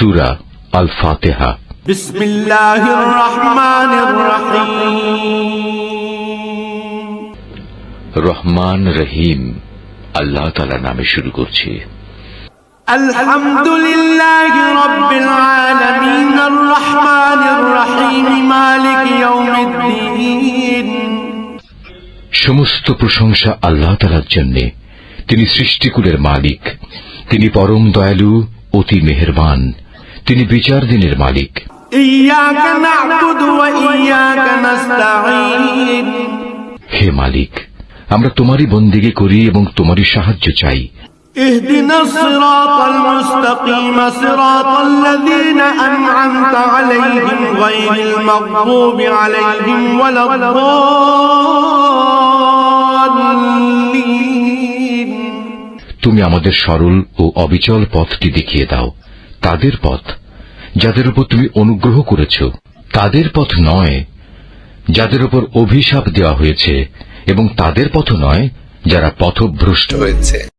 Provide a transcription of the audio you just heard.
সূরা আল ফাতিহা। বিসমিল্লাহির রহমানির রহিম। রহমান রহিম আল্লাহ তাআলার নামে শুরু করছি। আলহামদুলিল্লাহি রাব্বিল আলামিন আর রহমানির রহিম মালিক ইয়াউমিদ্দিন। সমস্ত প্রশংসা আল্লাহ তাআলার জন্য। তিনি সৃষ্টিকুলের মালিক, তিনি পরম দয়ালু, অতি মেহেরবান, তিনি বিচার দিনের মালিক। ইয়াকা না'বুদু ওয়া ইয়াকা নাস্তাঈন। হে মালিক, আমরা তোমারই বন্দেগী করি এবং তোমারই সাহায্য চাই। ইহদিনাস সিরাতাল মুস্তাকিম সিরাতাল্লাযীনা আন'আমতা আলাইহিম গায়রিল মাগদুবি আলাইহিম ওয়ালাদ-দাল্লিন। তুমি আমাদের সরল ও অবিচল পথটি দেখিয়ে দাও, তাদের পথ যাদের উপর তুমি অনুগ্রহ করেছ, তাদের পথ নয় যাদের উপর অভিশাপ দেওয়া হয়েছে, এবং তাদের পথ নয় যারা পথভ্রষ্ট হয়েছে।